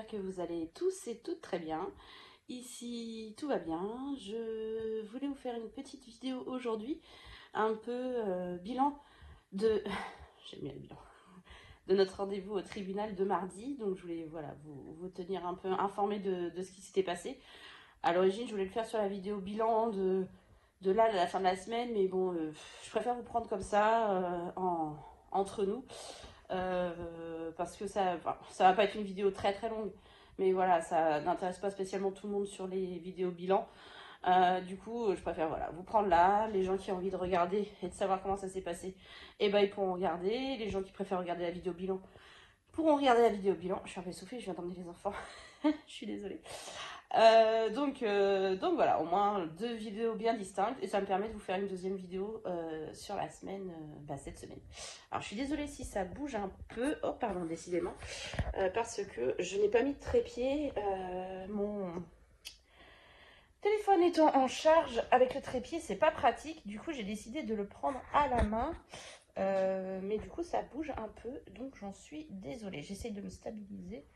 que vous allez tous et toutes très bien. Ici, tout va bien. Je voulais vous faire une petite vidéo aujourd'hui, un peu bilan de... J'aime bien le bilan. De notre rendez-vous au tribunal de mardi. Donc je voulais voilà, vous tenir un peu informé de ce qui s'était passé. À l'origine, je voulais le faire sur la vidéo bilan de là à la fin de la semaine, mais bon, je préfère vous prendre comme ça, entre nous. Parce que ça va pas être une vidéo très très longue, mais voilà, ça n'intéresse pas spécialement tout le monde sur les vidéos bilan. Du coup, je préfère voilà, vous prendre là. Les gens qui ont envie de regarder et de savoir comment ça s'est passé, et ben ils pourront regarder. Les gens qui préfèrent regarder la vidéo bilan pourront regarder la vidéo bilan. Je suis un peu essoufflée, je viens d'emmener les enfants. Je suis désolée. Donc voilà, au moins deux vidéos bien distinctes, et ça me permet de vous faire une deuxième vidéo sur la semaine, cette semaine. Alors je suis désolée si ça bouge un peu, oh pardon, décidément, parce que je n'ai pas mis de trépied, mon téléphone étant en charge avec le trépied, c'est pas pratique, du coup j'ai décidé de le prendre à la main, mais du coup ça bouge un peu, donc j'en suis désolée. J'essaie de me stabiliser,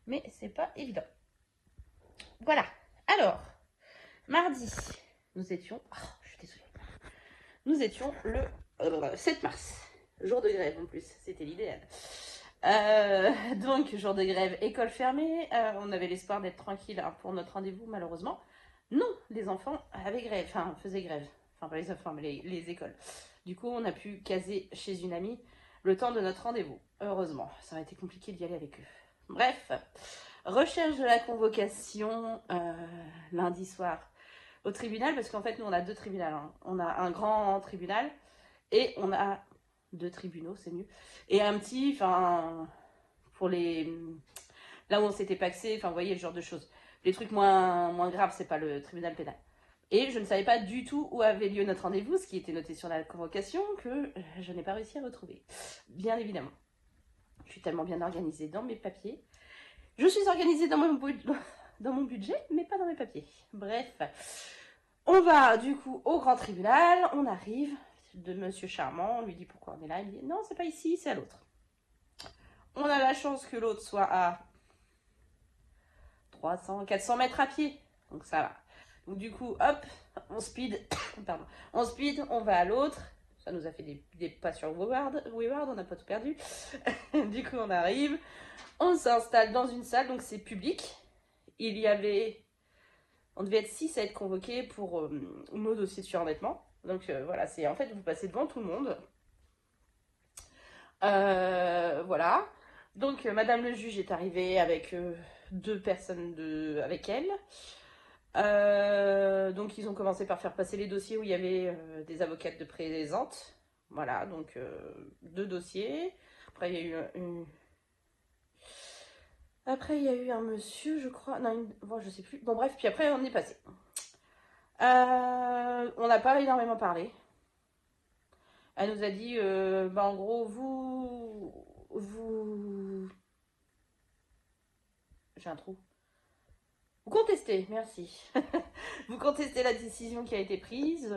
mais c'est pas évident. Voilà, alors, mardi, nous étions... Oh, je suis désolée. Nous étions le 7 mars, jour de grève en plus, c'était l'idéal. Donc, jour de grève, école fermée, on avait l'espoir d'être tranquille pour notre rendez-vous, malheureusement. Non, les enfants avaient grève, enfin, faisaient grève. Enfin, pas les enfants, mais les écoles. Du coup, on a pu caser chez une amie le temps de notre rendez-vous. Heureusement, ça aurait été compliqué d'y aller avec eux. Bref, recherche de la convocation lundi soir au tribunal, parce qu'en fait, nous, on a deux tribunaux. Hein. On a un grand tribunal et on a deux tribunaux, c'est mieux. Et un petit, enfin, pour les... Là où on s'était paxé, enfin, vous voyez, le genre de choses. Les trucs moins graves, c'est pas le tribunal pénal. Et je ne savais pas du tout où avait lieu notre rendez-vous, ce qui était noté sur la convocation, que je n'ai pas réussi à retrouver. Bien évidemment. Je suis tellement bien organisée dans mes papiers. Je suis organisée dans mon budget, mais pas dans mes papiers. Bref. On va du coup au grand tribunal, on arrive de Monsieur Charmant, on lui dit pourquoi on est là, il dit non c'est pas ici, c'est à l'autre. On a la chance que l'autre soit à 300, 400 mètres à pied, donc ça va. Donc du coup hop, on speed, pardon, on va à l'autre, ça nous a fait des pas sur Wayward, on n'a pas tout perdu. Du coup on arrive, on s'installe dans une salle, donc c'est public, il y avait... On devait être 6 à être convoqués pour nos dossiers de surendettement. Donc voilà, c'est en fait vous passez devant tout le monde. Voilà. Donc Madame le juge est arrivée avec deux personnes avec elle. Donc ils ont commencé par faire passer les dossiers où il y avait des avocates de présentes. Voilà, donc deux dossiers. Après il y a eu Après, il y a eu un monsieur, je crois. Non, bon, je sais plus. Bon, bref, puis après, on est passé. On n'a pas énormément parlé. Elle nous a dit, en gros, j'ai un trou. Vous contestez, merci. Vous contestez la décision qui a été prise,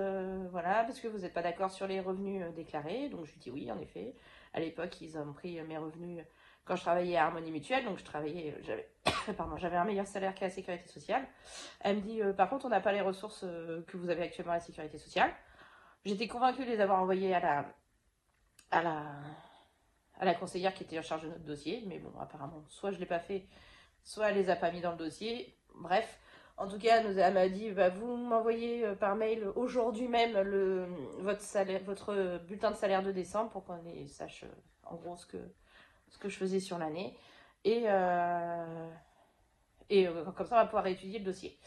voilà, parce que vous n'êtes pas d'accord sur les revenus déclarés. Donc je lui dis oui, en effet. À l'époque, ils ont pris mes revenus quand je travaillais à Harmonie Mutuelle, donc j'avais un meilleur salaire qu'à la Sécurité Sociale. Elle me dit, par contre, on n'a pas les ressources que vous avez actuellement à la Sécurité Sociale. J'étais convaincue de les avoir envoyées à la conseillère qui était en charge de notre dossier, mais bon, apparemment, soit je ne l'ai pas fait, soit elle les a pas mis dans le dossier. Bref, en tout cas, elle m'a dit, vous m'envoyez par mail aujourd'hui même votre bulletin de salaire de décembre pour qu'on sache en gros ce que je faisais sur l'année. Et comme ça, on va pouvoir étudier le dossier.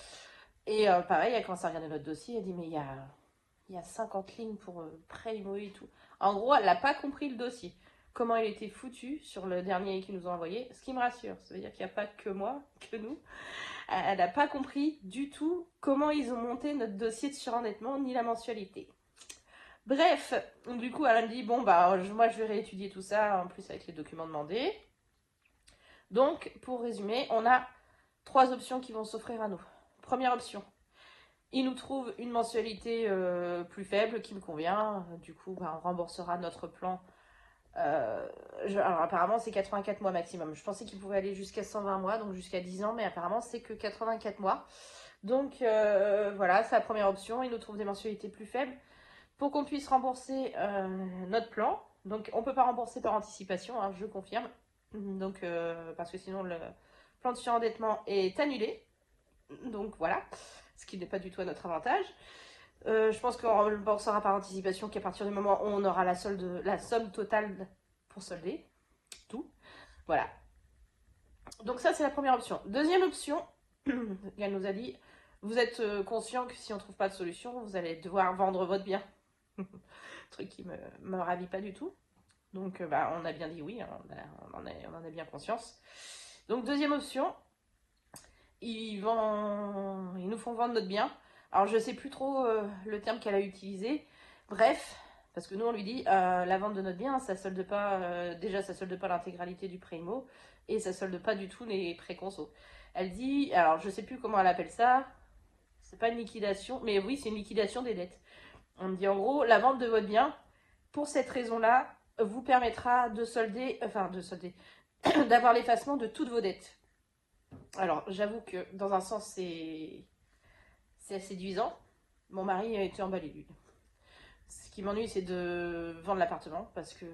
Et pareil, elle commence à regarder notre dossier, elle dit, mais il y a 50 lignes pour prêt immobilier et tout. En gros, elle n'a pas compris le dossier. Comment il était foutu sur le dernier qu'ils nous ont envoyé, ce qui me rassure. Ça veut dire qu'il n'y a pas que moi, que nous. Elle n'a pas compris du tout comment ils ont monté notre dossier de surendettement, ni la mensualité. Bref, du coup, elle me dit, bon, moi, je vais réétudier tout ça, en plus avec les documents demandés. Donc, pour résumer, on a 3 options qui vont s'offrir à nous. Première option, il nous trouve une mensualité plus faible qui me convient. Du coup, on remboursera notre plan Alors apparemment c'est 84 mois maximum. Je pensais qu'il pouvait aller jusqu'à 120 mois, donc jusqu'à 10 ans, mais apparemment c'est que 84 mois. Donc voilà, c'est la première option. Il nous trouve des mensualités plus faibles pour qu'on puisse rembourser notre plan. Donc on ne peut pas rembourser par anticipation, hein, je confirme. Donc parce que sinon le plan de surendettement est annulé. Donc voilà, ce qui n'est pas du tout à notre avantage. Je pense qu'on remboursera par anticipation qu'à partir du moment où on aura la somme totale pour solder tout. Voilà. Donc ça, c'est la première option. Deuxième option, elle nous a dit, vous êtes conscient que si on ne trouve pas de solution, vous allez devoir vendre votre bien. Truc qui me ravit pas du tout. Donc on a bien dit oui, hein, on en a bien conscience. Donc deuxième option, ils nous font vendre notre bien. Alors je sais plus trop le terme qu'elle a utilisé. Bref, parce que nous on lui dit la vente de notre bien, ça solde pas déjà ça solde pas l'intégralité du prêt IMO et ça solde pas du tout les prêts conso. Elle dit, alors je sais plus comment elle appelle ça. C'est pas une liquidation, mais oui c'est une liquidation des dettes. On me dit en gros la vente de votre bien pour cette raison-là vous permettra de solder, d'avoir l'effacement de toutes vos dettes. Alors, j'avoue que dans un sens, c'est assez séduisant. Mon mari a été emballé lui. Ce qui m'ennuie, c'est de vendre l'appartement parce que,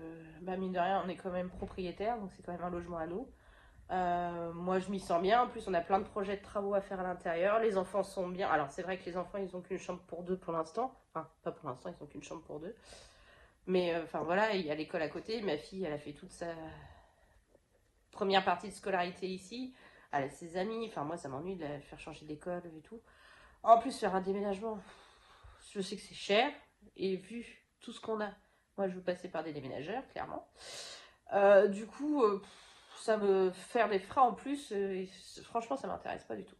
mine de rien, on est quand même propriétaire, donc c'est quand même un logement à nous. Moi, je m'y sens bien. En plus, on a plein de projets de travaux à faire à l'intérieur. Les enfants sont bien. Alors, c'est vrai que les enfants, ils n'ont qu'une chambre pour deux pour l'instant. Enfin, pas pour l'instant, ils n'ont qu'une chambre pour deux. Mais, voilà, il y a l'école à côté. Ma fille, elle a fait toute sa première partie de scolarité ici. Elle a ses amis. Enfin, moi, ça m'ennuie de la faire changer d'école et tout. En plus, faire un déménagement, je sais que c'est cher. Et vu tout ce qu'on a, moi, je veux passer par des déménageurs, clairement. Du coup, ça me faire des frais en plus. Et franchement, ça m'intéresse pas du tout.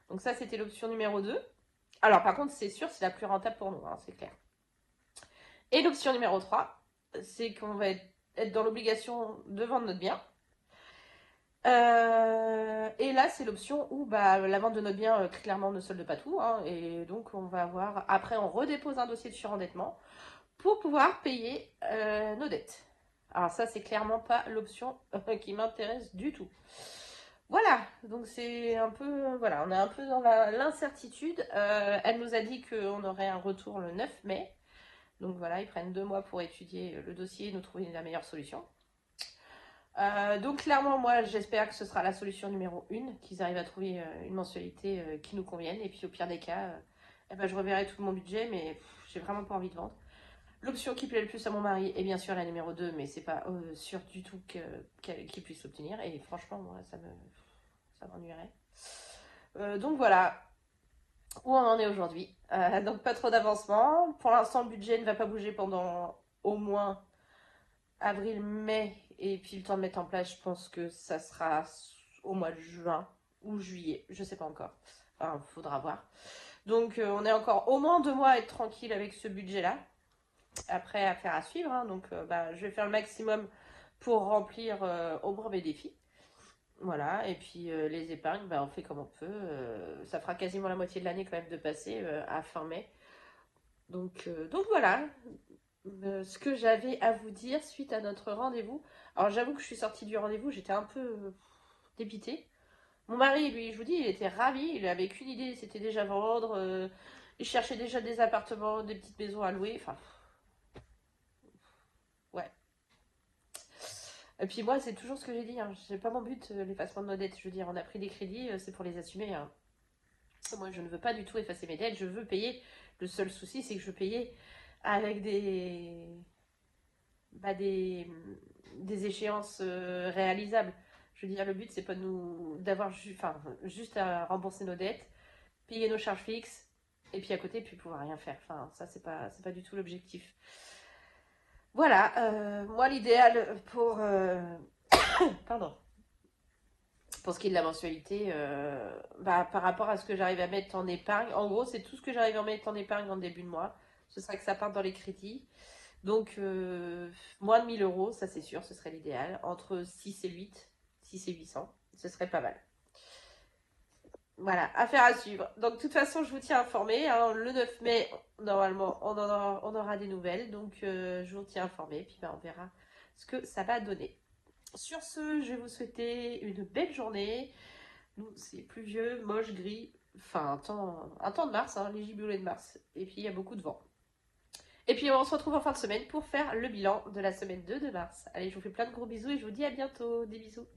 Donc ça, c'était l'option numéro 2. Alors, par contre, c'est sûr, c'est la plus rentable pour nous, hein, c'est clair. Et l'option numéro 3, c'est qu'on va être dans l'obligation de vendre notre bien. Et là, c'est l'option où la vente de notre bien, clairement, ne solde pas tout. Hein, et donc, on va avoir... Après, on redépose un dossier de surendettement pour pouvoir payer nos dettes. Alors ça, c'est clairement pas l'option qui m'intéresse du tout. Voilà, donc c'est un peu... Voilà, on est un peu dans l'incertitude. Elle nous a dit qu'on aurait un retour le 9 mai. Donc voilà, ils prennent 2 mois pour étudier le dossier et nous trouver la meilleure solution. Donc clairement, moi, j'espère que ce sera la solution numéro 1, qu'ils arrivent à trouver une mensualité qui nous convienne. Et puis au pire des cas, je reverrai tout mon budget, mais j'ai vraiment pas envie de vendre. L'option qui plaît le plus à mon mari est bien sûr la numéro 2, mais c'est pas sûr du tout qu'il puisse l'obtenir. Et franchement, moi, ça m'ennuierait. Donc voilà où on en est aujourd'hui. Donc pas trop d'avancement. Pour l'instant, le budget ne va pas bouger pendant au moins avril-mai. Et puis le temps de mettre en place, je pense que ça sera au mois de juin ou juillet. Je sais pas encore. Enfin, faudra voir. Donc on est encore au moins 2 mois à être tranquille avec ce budget-là. Après, affaire à suivre. Hein. Donc je vais faire le maximum pour remplir au moins mes défis. Voilà, et puis les épargnes, on fait comme on peut. Ça fera quasiment la moitié de l'année quand même de passer à fin mai. Donc voilà ce que j'avais à vous dire suite à notre rendez-vous. Alors j'avoue que je suis sortie du rendez-vous, j'étais un peu dépitée. Mon mari, lui, je vous dis, il était ravi, il avait qu'une idée, c'était déjà vendre. Il cherchait déjà des appartements, des petites maisons à louer. Enfin, ouais. Et puis moi, c'est toujours ce que j'ai dit, hein. C'est pas mon but, l'effacement de nos dettes. Je veux dire, on a pris des crédits, c'est pour les assumer. Hein. Moi, je ne veux pas du tout effacer mes dettes, je veux payer. Le seul souci, c'est que je veux payer avec des échéances réalisables. Je veux dire, le but, c'est pas d'avoir juste à rembourser nos dettes, payer nos charges fixes, et puis à côté, puis pouvoir rien faire. Enfin, ça, c'est pas du tout l'objectif. Voilà, moi, l'idéal pour... pardon. Pour ce qui est de la mensualité, par rapport à ce que j'arrive à mettre en épargne, en gros, c'est tout ce que j'arrive à mettre en épargne en début de mois. Ce serait que ça parte dans les crédits. Donc, moins de 1000 euros, ça c'est sûr, ce serait l'idéal. Entre 6 et 800, ce serait pas mal. Voilà, affaire à suivre. Donc, de toute façon, je vous tiens informé. Hein, le 9 mai, normalement, on aura des nouvelles. Donc, je vous tiens informé. Puis, on verra ce que ça va donner. Sur ce, je vais vous souhaiter une belle journée. Nous, c'est pluvieux, moche, gris. Enfin, un temps de mars, hein, les giboulées de mars. Et puis, il y a beaucoup de vent. Et puis, on se retrouve en fin de semaine pour faire le bilan de la semaine 2 de mars. Allez, je vous fais plein de gros bisous et je vous dis à bientôt. Des bisous.